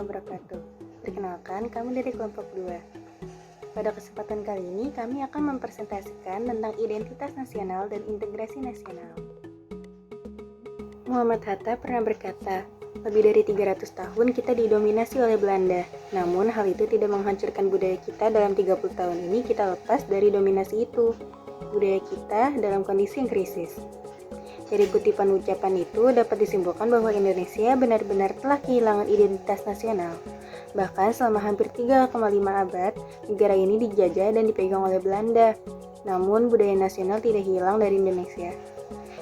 warahmatullahi wabarakatuh. Perkenalkan, kami dari kelompok 2. Pada kesempatan kali ini, kami akan mempresentasikan tentang identitas nasional dan integrasi nasional. Muhammad Hatta pernah berkata, lebih dari 300 tahun kita didominasi oleh Belanda. Namun, hal itu tidak menghancurkan budaya kita. Dalam 30 tahun ini kita lepas dari dominasi itu. Budaya kita dalam kondisi yang krisis. Dari kutipan ucapan itu dapat disimpulkan bahwa Indonesia benar-benar telah kehilangan identitas nasional. Bahkan selama hampir 3,5 abad, negara ini dijajah dan dipegang oleh Belanda. Namun budaya nasional tidak hilang dari Indonesia.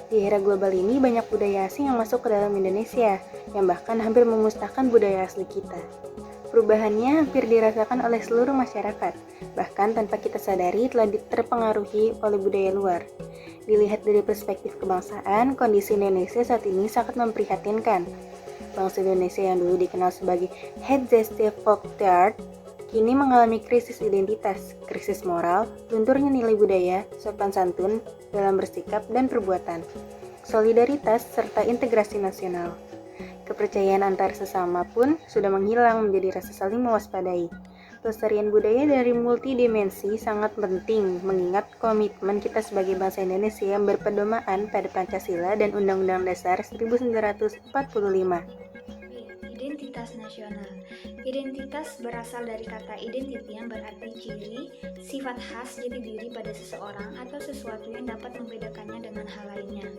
Di era global ini banyak budaya asing yang masuk ke dalam Indonesia, yang bahkan hampir memusnahkan budaya asli kita. Perubahannya hampir dirasakan oleh seluruh masyarakat, bahkan tanpa kita sadari telah terpengaruhi oleh budaya luar. Dilihat dari perspektif kebangsaan, kondisi Indonesia saat ini sangat memprihatinkan. Bangsa Indonesia yang dulu dikenal sebagai Hetzeste Volksstaat, kini mengalami krisis identitas, krisis moral, lunturnya nilai budaya, sopan santun dalam bersikap dan perbuatan, solidaritas, serta integrasi nasional. Kepercayaan antar sesama pun sudah menghilang menjadi rasa saling mewaspadai. Pelestarian budaya dari multidimensi sangat penting mengingat komitmen kita sebagai bangsa Indonesia yang berpedoman pada Pancasila dan Undang-Undang Dasar 1945. Identitas nasional. Identitas berasal dari kata identity yang berarti ciri, sifat khas jati diri pada seseorang atau sesuatu yang dapat membedakannya dengan hal lainnya.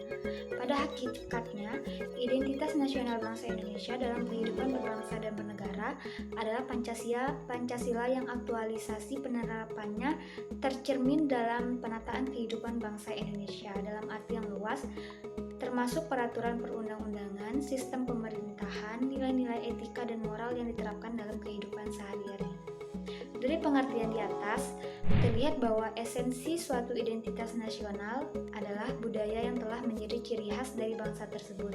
Pada hakikatnya, identitas nasional bangsa Indonesia dalam kehidupan berbangsa dan bernegara adalah Pancasila yang aktualisasi penerapannya tercermin dalam penataan kehidupan bangsa Indonesia dalam arti yang luas, termasuk peraturan perundang-undangan, sistem pemerintahan, nilai-nilai etika dan moral yang diterapkan dalam kehidupan sehari-hari. Dari pengertian di atas, terlihat bahwa esensi suatu identitas nasional adalah budaya yang telah menjadi ciri khas dari bangsa tersebut.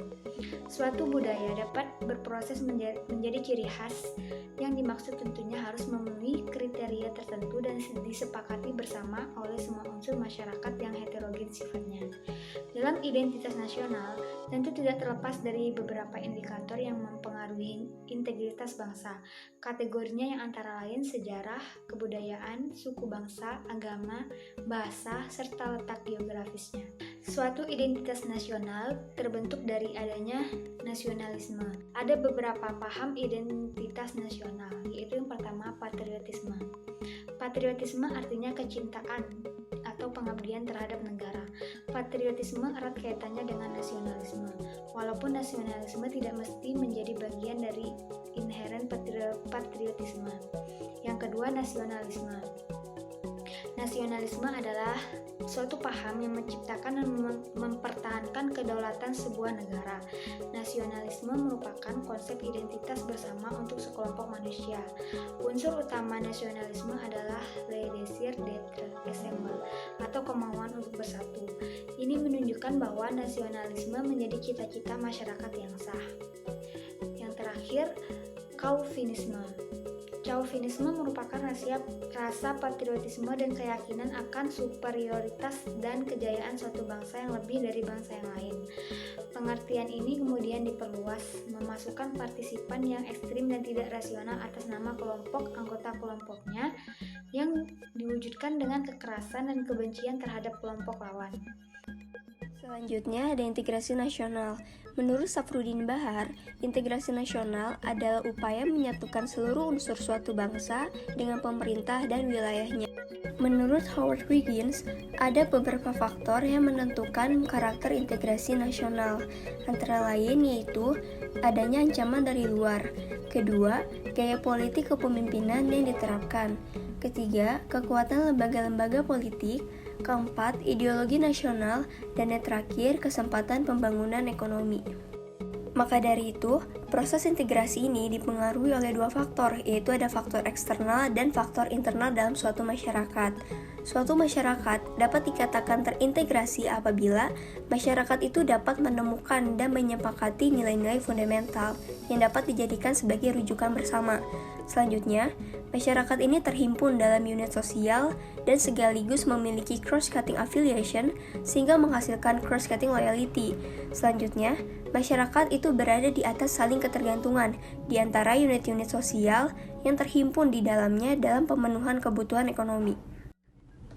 Suatu budaya dapat berproses menjadi ciri khas yang dimaksud tentunya harus memenuhi kriteria tertentu dan disepakati bersama oleh semua unsur masyarakat yang heterogen sifatnya. Dalam identitas nasional, tentu tidak terlepas dari beberapa indikator yang mempengaruhi integritas bangsa. Kategorinya yang antara lain sejarah, kebudayaan, suku bangsa, agama, bahasa, serta letak geografisnya. Suatu identitas nasional terbentuk dari adanya nasionalisme. Ada beberapa paham identitas nasional, yaitu yang pertama patriotisme. Patriotisme artinya kecintaan atau pengabdian terhadap negara. Patriotisme erat kaitannya dengan nasionalisme. Walaupun nasionalisme tidak mesti menjadi bagian dari inheren patriotisme. Yang kedua, nasionalisme. Nasionalisme adalah suatu paham yang menciptakan dan mempertahankan kedaulatan sebuah negara. Nasionalisme merupakan konsep identitas bersama untuk sekelompok manusia. Unsur utama nasionalisme adalah le désir d'être ensemble atau kemauan untuk bersatu. Ini menunjukkan bahwa nasionalisme menjadi cita-cita masyarakat yang sah. Yang terakhir, chauvinisme. Chauvinisme merupakan rasa patriotisme dan keyakinan akan superioritas dan kejayaan suatu bangsa yang lebih dari bangsa yang lain. Pengertian ini kemudian diperluas, memasukkan partisipan yang ekstrim dan tidak rasional atas nama kelompok anggota kelompoknya yang diwujudkan dengan kekerasan dan kebencian terhadap kelompok lawan. Selanjutnya ada integrasi nasional. Menurut Safruddin Bahar, integrasi nasional adalah upaya menyatukan seluruh unsur suatu bangsa dengan pemerintah dan wilayahnya. Menurut Howard Wiggins, ada beberapa faktor yang menentukan karakter integrasi nasional, antara lain yaitu adanya ancaman dari luar. Kedua, gaya politik kepemimpinan yang diterapkan. Ketiga, kekuatan lembaga-lembaga politik. Keempat, ideologi nasional. Dan yang terakhir, kesempatan pembangunan ekonomi. Maka dari itu, proses integrasi ini dipengaruhi oleh dua faktor, yaitu ada faktor eksternal dan faktor internal dalam suatu masyarakat. Suatu masyarakat dapat dikatakan terintegrasi apabila masyarakat itu dapat menemukan dan menyepakati nilai-nilai fundamental yang dapat dijadikan sebagai rujukan bersama. Selanjutnya, masyarakat ini terhimpun dalam unit sosial dan sekaligus memiliki cross-cutting affiliation sehingga menghasilkan cross-cutting loyalty. Selanjutnya, masyarakat itu berada di atas saling ketergantungan di antara unit-unit sosial yang terhimpun di dalamnya dalam pemenuhan kebutuhan ekonomi.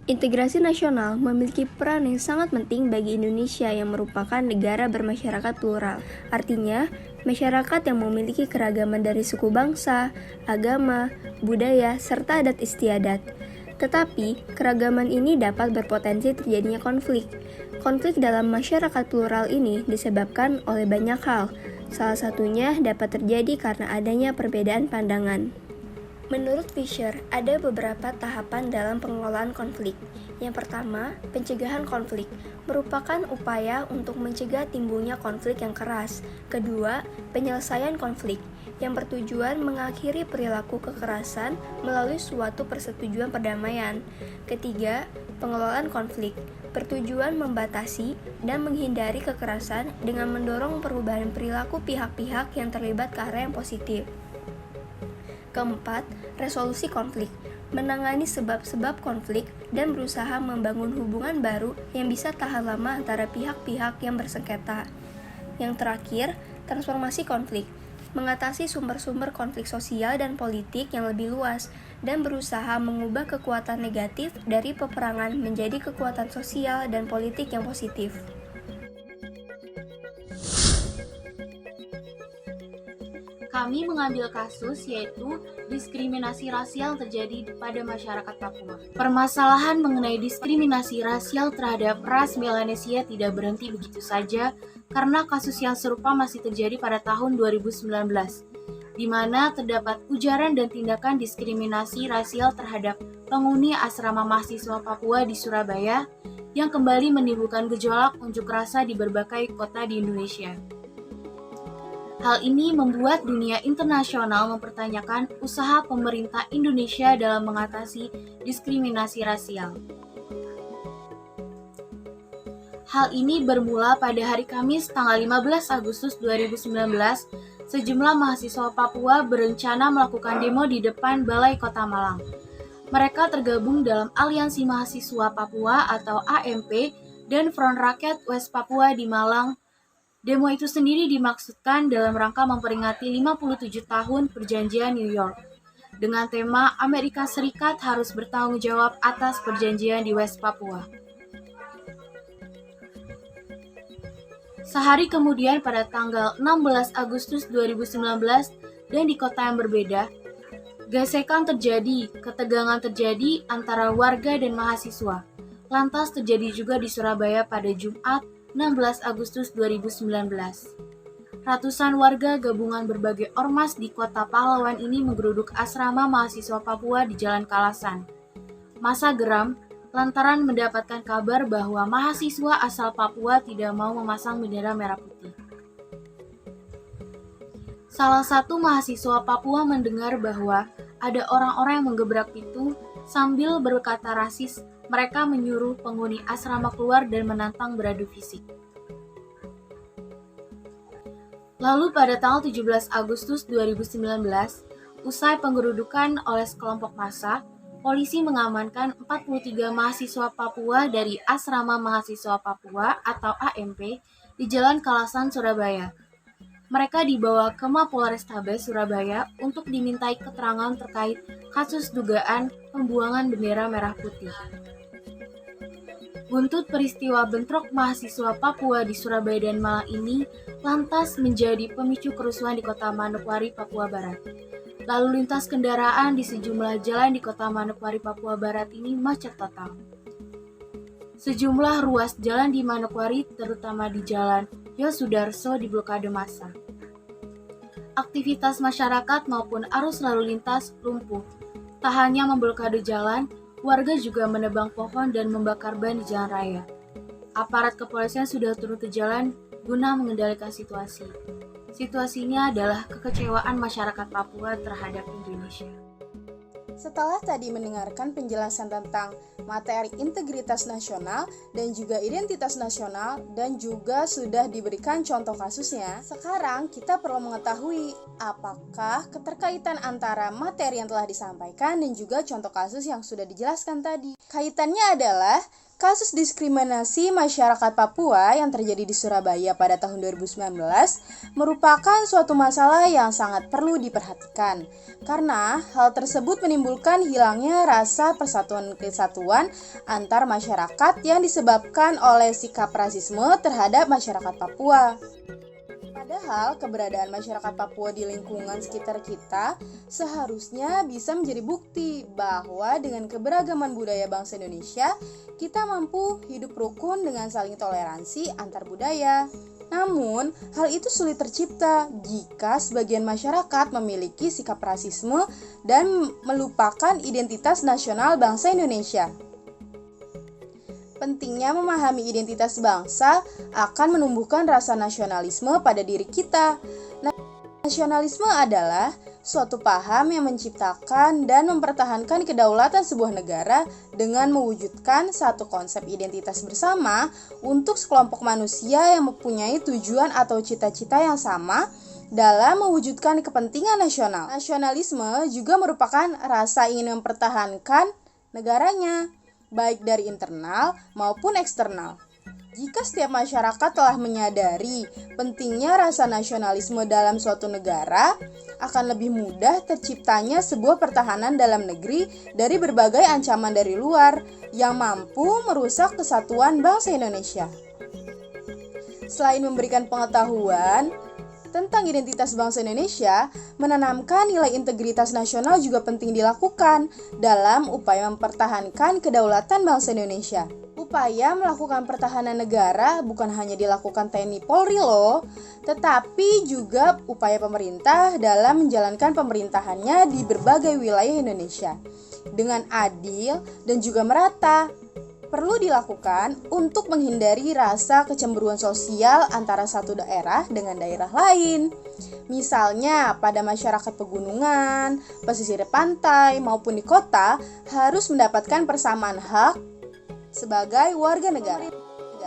Integrasi nasional memiliki peran yang sangat penting bagi Indonesia yang merupakan negara bermasyarakat plural. Artinya, masyarakat yang memiliki keragaman dari suku bangsa, agama, budaya, serta adat istiadat. Tetapi, keragaman ini dapat berpotensi terjadinya konflik. Konflik dalam masyarakat plural ini disebabkan oleh banyak hal. Salah satunya dapat terjadi karena adanya perbedaan pandangan. Menurut Fisher, ada beberapa tahapan dalam pengelolaan konflik. Yang pertama, pencegahan konflik merupakan upaya untuk mencegah timbulnya konflik yang keras. Kedua, penyelesaian konflik yang bertujuan mengakhiri perilaku kekerasan melalui suatu persetujuan perdamaian. Ketiga, pengelolaan konflik bertujuan membatasi dan menghindari kekerasan dengan mendorong perubahan perilaku pihak-pihak yang terlibat ke arah yang positif. Keempat, resolusi konflik, menangani sebab-sebab konflik dan berusaha membangun hubungan baru yang bisa tahan lama antara pihak-pihak yang bersengketa. Yang terakhir, transformasi konflik, mengatasi sumber-sumber konflik sosial dan politik yang lebih luas dan berusaha mengubah kekuatan negatif dari peperangan menjadi kekuatan sosial dan politik yang positif. Kami mengambil kasus yaitu diskriminasi rasial terjadi pada masyarakat Papua. Permasalahan mengenai diskriminasi rasial terhadap ras Melanesia tidak berhenti begitu saja karena kasus yang serupa masih terjadi pada tahun 2019, di mana terdapat ujaran dan tindakan diskriminasi rasial terhadap penghuni asrama mahasiswa Papua di Surabaya yang kembali menimbulkan gejolak unjuk rasa di berbagai kota di Indonesia. Hal ini membuat dunia internasional mempertanyakan usaha pemerintah Indonesia dalam mengatasi diskriminasi rasial. Hal ini bermula pada hari Kamis tanggal 15 Agustus 2019, sejumlah mahasiswa Papua berencana melakukan demo di depan Balai Kota Malang. Mereka tergabung dalam Aliansi Mahasiswa Papua atau AMP dan Front Rakyat West Papua di Malang. Demo itu sendiri dimaksudkan dalam rangka memperingati 57 tahun Perjanjian New York, dengan tema Amerika Serikat harus bertanggung jawab atas perjanjian di West Papua. Sehari kemudian pada tanggal 16 Agustus 2019 dan di kota yang berbeda, gesekan terjadi, ketegangan terjadi antara warga dan mahasiswa. Lantas terjadi juga di Surabaya pada Jumat 16 Agustus 2019. Ratusan warga gabungan berbagai ormas di kota pahlawan ini menggeruduk asrama mahasiswa Papua di Jalan Kalasan. Massa geram lantaran mendapatkan kabar bahwa mahasiswa asal Papua tidak mau memasang bendera merah putih. Salah satu mahasiswa Papua mendengar bahwa ada orang-orang yang menggebrak pintu sambil berkata rasis. Mereka menyuruh penghuni asrama keluar dan menantang beradu fisik. Lalu pada tanggal 17 Agustus 2019, usai penggerudukan oleh sekelompok massa, polisi mengamankan 43 mahasiswa Papua dari Asrama Mahasiswa Papua atau AMP di Jalan Kalasan, Surabaya. Mereka dibawa ke Mapolrestabes Surabaya untuk dimintai keterangan terkait kasus dugaan pembuangan bendera merah putih. Buntut peristiwa bentrok mahasiswa Papua di Surabaya dan Malang ini lantas menjadi pemicu kerusuhan di kota Manokwari, Papua Barat. Lalu lintas kendaraan di sejumlah jalan di kota Manokwari, Papua Barat ini macet total. Sejumlah ruas jalan di Manokwari, terutama di Jalan Yosudarso, diblokade massa. Aktivitas masyarakat maupun arus lalu lintas lumpuh. Tak hanya memblokade jalan, warga juga menebang pohon dan membakar ban di jalan raya. Aparat kepolisian sudah turun ke jalan guna mengendalikan situasi. Situasinya adalah kekecewaan masyarakat Papua terhadap Indonesia. Setelah tadi mendengarkan penjelasan tentang materi integritas nasional dan juga identitas nasional dan juga sudah diberikan contoh kasusnya, sekarang kita perlu mengetahui apakah keterkaitan antara materi yang telah disampaikan dan juga contoh kasus yang sudah dijelaskan tadi. Kaitannya adalah kasus diskriminasi masyarakat Papua yang terjadi di Surabaya pada tahun 2019 merupakan suatu masalah yang sangat perlu diperhatikan karena hal tersebut menimbulkan hilangnya rasa persatuan kesatuan antar masyarakat yang disebabkan oleh sikap rasisme terhadap masyarakat Papua. Padahal keberadaan masyarakat Papua di lingkungan sekitar kita seharusnya bisa menjadi bukti bahwa dengan keberagaman budaya bangsa Indonesia, kita mampu hidup rukun dengan saling toleransi antar budaya. Namun, hal itu sulit tercipta jika sebagian masyarakat memiliki sikap rasisme dan melupakan identitas nasional bangsa Indonesia. Pentingnya memahami identitas bangsa akan menumbuhkan rasa nasionalisme pada diri kita. Nasionalisme adalah suatu paham yang menciptakan dan mempertahankan kedaulatan sebuah negara dengan mewujudkan satu konsep identitas bersama untuk sekelompok manusia yang mempunyai tujuan atau cita-cita yang sama dalam mewujudkan kepentingan nasional. Nasionalisme juga merupakan rasa ingin mempertahankan negaranya, baik dari internal maupun eksternal. Jika setiap masyarakat telah menyadari pentingnya rasa nasionalisme dalam suatu negara, akan lebih mudah terciptanya sebuah pertahanan dalam negeri dari berbagai ancaman dari luar yang mampu merusak kesatuan bangsa Indonesia. Selain memberikan pengetahuan tentang identitas bangsa Indonesia, menanamkan nilai integritas nasional juga penting dilakukan dalam upaya mempertahankan kedaulatan bangsa Indonesia. Upaya melakukan pertahanan negara bukan hanya dilakukan TNI Polri loh, tetapi juga upaya pemerintah dalam menjalankan pemerintahannya di berbagai wilayah Indonesia dengan adil dan juga merata. Perlu dilakukan untuk menghindari rasa kecemburuan sosial antara satu daerah dengan daerah lain. Misalnya pada masyarakat pegunungan, pesisir pantai maupun di kota harus mendapatkan persamaan hak sebagai warga negara.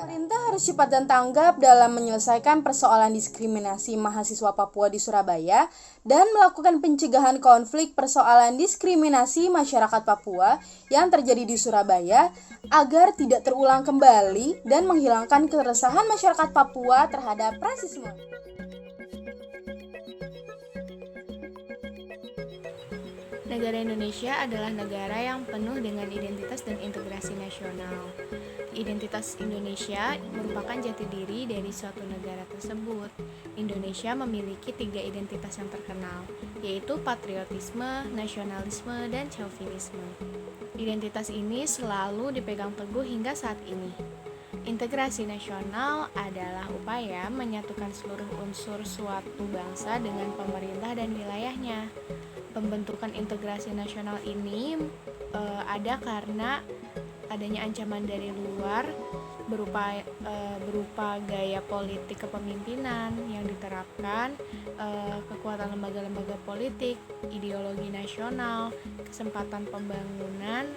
Pemerintah harus cepat dan tanggap dalam menyelesaikan persoalan diskriminasi mahasiswa Papua di Surabaya dan melakukan pencegahan konflik persoalan diskriminasi masyarakat Papua yang terjadi di Surabaya agar tidak terulang kembali dan menghilangkan keresahan masyarakat Papua terhadap rasisme. Negara Indonesia adalah negara yang penuh dengan identitas dan integrasi nasional. Identitas Indonesia merupakan jati diri dari suatu negara tersebut. Indonesia memiliki 3 identitas yang terkenal, yaitu patriotisme, nasionalisme, dan chauvinisme. Identitas ini selalu dipegang teguh hingga saat ini. Integrasi nasional adalah upaya menyatukan seluruh unsur suatu bangsa dengan pemerintah dan wilayahnya. Pembentukan integrasi nasional ini ada karena adanya ancaman dari luar berupa gaya politik kepemimpinan yang diterapkan, kekuatan lembaga-lembaga politik, ideologi nasional, kesempatan pembangunan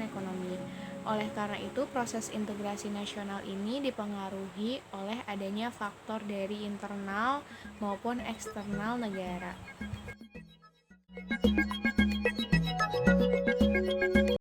ekonomi. Oleh karena itu, proses integrasi nasional ini dipengaruhi oleh adanya faktor dari internal maupun eksternal negara.